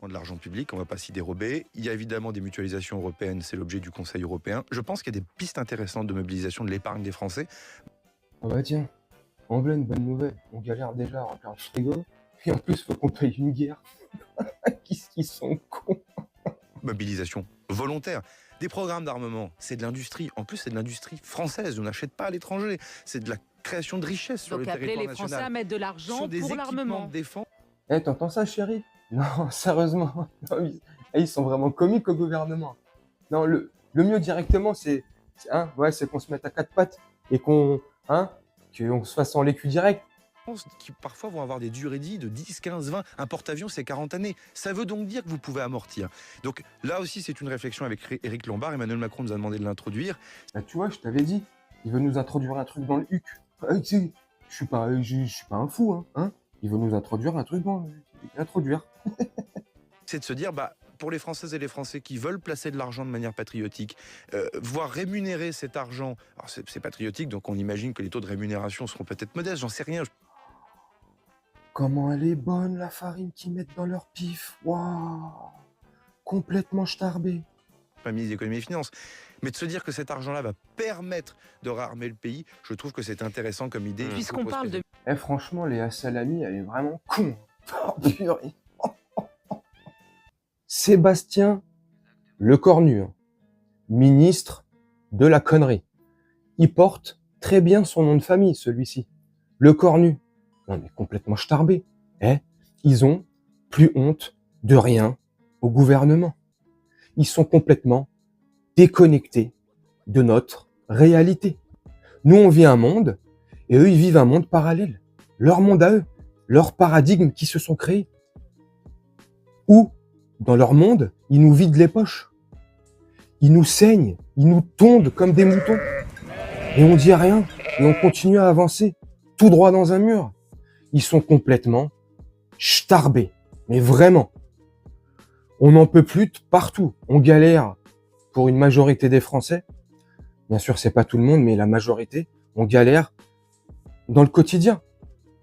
De l'argent public, on ne va pas s'y dérober. Il y a évidemment des mutualisations européennes, c'est l'objet du Conseil européen. Je pense qu'il y a des pistes intéressantes de mobilisation de l'épargne des Français. Ah bah tiens, en vrai, une bonne nouvelle. On galère déjà à remplir le frigo. Et en plus, faut qu'on paye une guerre. Qu'est-ce qu'ils sont cons. Mobilisation volontaire. Des programmes d'armement, c'est de l'industrie. En plus, c'est de l'industrie française. On n'achète pas à l'étranger. C'est de la création de richesses sur le Donc appeler territoire les Français à national. mettre de Ce l'argent sont des pour équipements l'armement. de défense. Eh, t'entends ça, chérie? Non, sérieusement. Non, ils sont vraiment comiques au gouvernement. Non, le mieux directement, c'est qu'on se mette à quatre pattes et qu'on se fasse en l'écu direct. Qui parfois vont avoir des durées de vie de 10, 15, 20. Un porte-avions, c'est 40 années. Ça veut donc dire que vous pouvez amortir. Donc là aussi, c'est une réflexion avec Éric Lombard. Emmanuel Macron nous a demandé de l'introduire. Bah, tu vois, je t'avais dit, il veut nous introduire un truc dans le huc. Tu sais, je suis pas un fou, hein. Il veut nous introduire un truc dans le introduire. C'est de se dire, pour les Françaises et les Français qui veulent placer de l'argent de manière patriotique, voire rémunérer cet argent, alors c'est patriotique, donc on imagine que les taux de rémunération seront peut-être modestes, j'en sais rien. Comment elle est bonne, la farine qu'ils mettent dans leur pif. Waouh, complètement starbée. Pas ministre d'économie et finances, mais de se dire que cet argent-là va permettre de réarmer le pays, je trouve que c'est intéressant comme idée. Puisqu'on parle de... Eh, franchement, Léa Salami, elle est vraiment con. Oh, purée. Sébastien Lecornu, ministre de la connerie. Il porte très bien son nom de famille, celui-ci. Lecornu. Non, mais complètement starbé. Eh, ils ont plus honte de rien au gouvernement. Ils sont complètement déconnectés de notre réalité. Nous, on vit un monde, et eux, ils vivent un monde parallèle. Leur monde à eux, leur paradigme qui se sont créés. Où, dans leur monde, ils nous vident les poches. Ils nous saignent, ils nous tondent comme des moutons. Et on dit rien, et on continue à avancer, tout droit dans un mur. Ils sont complètement starbés. Mais vraiment. On n'en peut plus de partout. On galère pour une majorité des Français. Bien sûr, c'est pas tout le monde, mais la majorité, on galère dans le quotidien.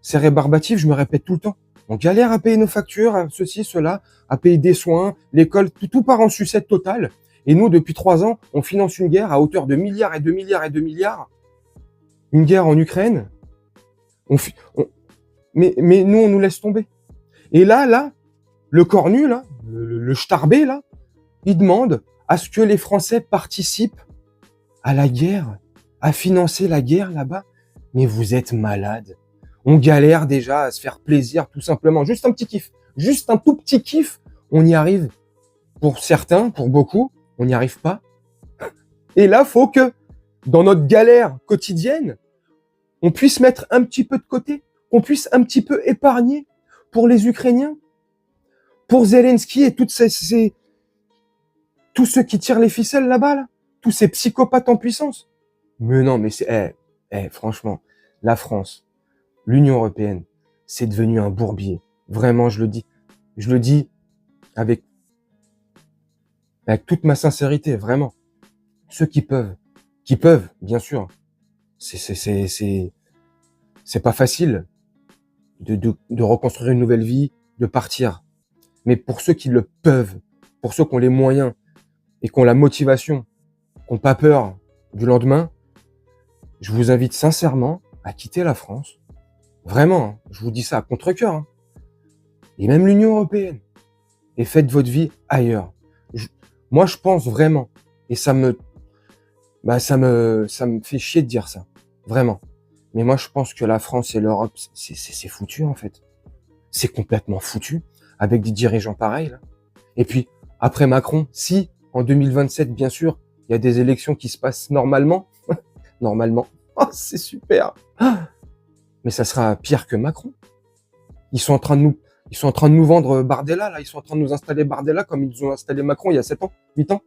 C'est rébarbatif, je me répète tout le temps. On galère à payer nos factures, à ceci, cela, à payer des soins, l'école, tout part en sucette totale. Et nous, depuis 3 ans, on finance une guerre à hauteur de milliards et de milliards et de milliards. Une guerre en Ukraine. Mais nous, on nous laisse tomber. Et là, le cornu, là, le starbé, là, il demande à ce que les Français participent à la guerre, à financer la guerre là-bas. Mais vous êtes malades. On galère déjà à se faire plaisir, tout simplement. Juste un petit kiff. Juste un tout petit kiff. On y arrive. Pour certains, pour beaucoup, on n'y arrive pas. Et là, faut que, dans notre galère quotidienne, on puisse mettre un petit peu de côté, qu'on puisse un petit peu épargner pour les Ukrainiens, pour Zelensky et tous ceux qui tirent les ficelles là-bas, là, tous ces psychopathes en puissance. Mais non, mais franchement, la France, l'Union européenne, c'est devenu un bourbier. Vraiment, je le dis avec toute ma sincérité, vraiment. Ceux qui peuvent, bien sûr. C'est pas facile de reconstruire une nouvelle vie, de partir. Mais pour ceux qui le peuvent, pour ceux qui ont les moyens et qui ont la motivation, qui n'ont pas peur du lendemain, je vous invite sincèrement à quitter la France. Vraiment, hein, je vous dis ça à contre-cœur. Hein. Et même l'Union européenne. Et faites votre vie ailleurs. Moi, je pense vraiment, et ça me fait chier de dire ça. Vraiment. Mais moi, je pense que la France et l'Europe, c'est foutu, en fait. C'est complètement foutu, avec des dirigeants pareils, là. Et puis, après Macron, si, en 2027, bien sûr, il y a des élections qui se passent normalement, normalement, oh, c'est super. Mais ça sera pire que Macron. Ils sont en train de nous vendre Bardella, là. Ils sont en train de nous installer Bardella comme ils ont installé Macron il y a 7 ans, 8 ans.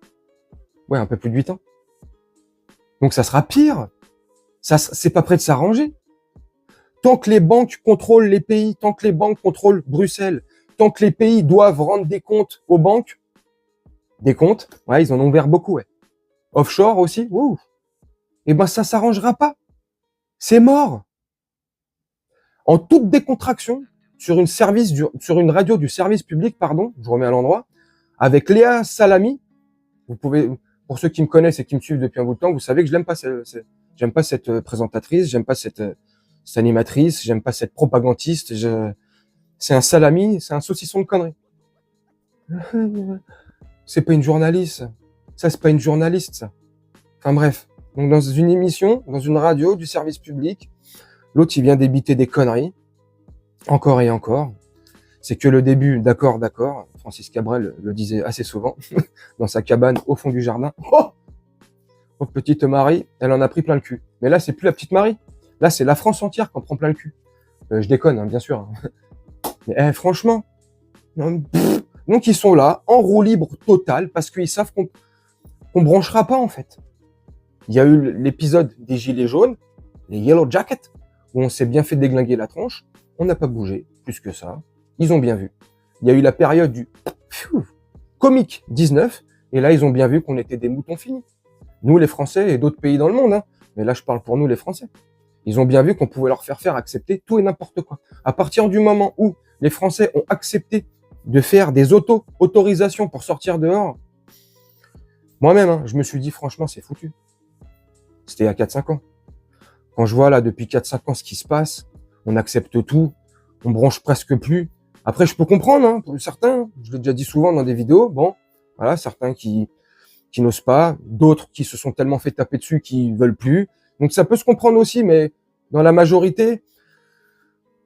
Ouais, un peu plus de 8 ans. Donc ça sera pire. C'est pas prêt de s'arranger. Tant que les banques contrôlent les pays, tant que les banques contrôlent Bruxelles, tant que les pays doivent rendre des comptes aux banques, des comptes, ouais, ils en ont ouvert beaucoup, ouais. Offshore aussi, ouh. Eh ben, ça s'arrangera pas. C'est mort. En toute décontraction, sur une radio du service public, pardon, je remets à l'endroit, avec Léa Salami. Vous pouvez, pour ceux qui me connaissent et qui me suivent depuis un bout de temps, vous savez que j'aime pas cette présentatrice, j'aime pas cette animatrice, j'aime pas cette propagandiste. C'est un salami, c'est un saucisson de conneries. C'est pas une journaliste. Ça, c'est pas une journaliste, ça. Enfin bref. Donc dans une émission, dans une radio du service public, l'autre, il vient débiter des conneries. Encore et encore. C'est que le début, d'accord. Francis Cabrel le disait assez souvent, dans sa cabane au fond du jardin. Oh, petite Marie, elle en a pris plein le cul. Mais là, c'est plus la petite Marie. Là, c'est la France entière qui en prend plein le cul. Je déconne, hein, bien sûr. Mais franchement, donc ils sont là, en roue libre totale, parce qu'ils savent qu'on branchera pas, en fait. Il y a eu l'épisode des gilets jaunes, les Yellow Jackets, où on s'est bien fait déglinguer la tronche. On n'a pas bougé, plus que ça. Ils ont bien vu. Il y a eu la période du Comic 19, et là, ils ont bien vu qu'on était des moutons finis. Nous, les Français, et d'autres pays dans le monde, hein. Mais là, je parle pour nous, les Français. Ils ont bien vu qu'on pouvait leur faire accepter tout et n'importe quoi. À partir du moment où les Français ont accepté de faire des autorisations pour sortir dehors, moi-même, hein, je me suis dit, franchement, c'est foutu. C'était il y a 4-5 ans. Quand je vois là, depuis 4-5 ans, ce qui se passe, on accepte tout, on branche presque plus. Après, je peux comprendre, hein, pour certains, je l'ai déjà dit souvent dans des vidéos, bon, voilà, certains qui n'osent pas, d'autres qui se sont tellement fait taper dessus qu'ils veulent plus. Donc ça peut se comprendre aussi, mais dans la majorité,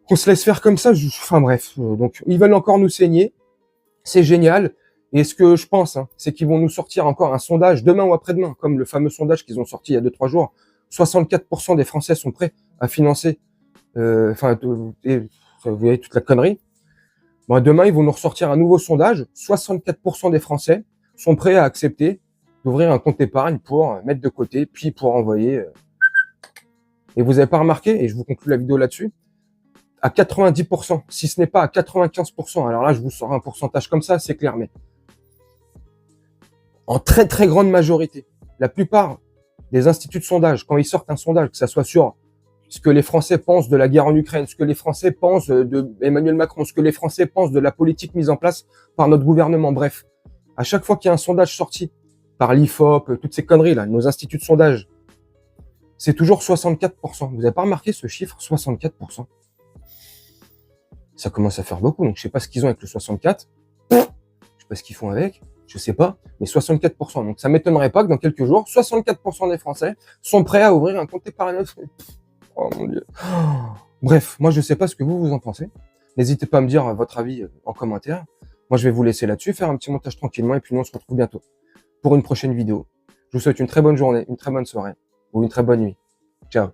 qu'on se laisse faire comme ça, enfin bref. Donc ils veulent encore nous saigner, c'est génial. Et ce que je pense, hein, c'est qu'ils vont nous sortir encore un sondage demain ou après-demain, comme le fameux sondage qu'ils ont sorti il y a 2-3 jours. 64% des Français sont prêts à financer, vous voyez toute la connerie. Bon, demain, ils vont nous ressortir un nouveau sondage. 64% des Français sont prêts à accepter d'ouvrir un compte épargne pour mettre de côté, puis pour envoyer. Et vous avez pas remarqué, et je vous conclue la vidéo là-dessus, à 90%, si ce n'est pas à 95%, alors là, je vous sors un pourcentage comme ça, c'est clair, mais en très très grande majorité, la plupart des instituts de sondage, quand ils sortent un sondage, que ça soit sur ce que les Français pensent de la guerre en Ukraine, ce que les Français pensent de Emmanuel Macron, ce que les Français pensent de la politique mise en place par notre gouvernement, bref, à chaque fois qu'il y a un sondage sorti par l'IFOP, toutes ces conneries là, nos instituts de sondage, c'est toujours 64%. Vous n'avez pas remarqué ce chiffre, 64%? Ça commence à faire beaucoup, donc je sais pas ce qu'ils ont avec le 64. Je sais pas ce qu'ils font avec, je sais pas, mais 64%. Donc ça m'étonnerait pas que dans quelques jours, 64% des Français sont prêts à ouvrir un compte épargne. Oh mon Dieu. Bref, moi je sais pas ce que vous en pensez. N'hésitez pas à me dire votre avis en commentaire. Moi je vais vous laisser là-dessus, faire un petit montage tranquillement, et puis nous on se retrouve bientôt pour une prochaine vidéo. Je vous souhaite une très bonne journée, une très bonne soirée, ou une très bonne nuit. Ciao.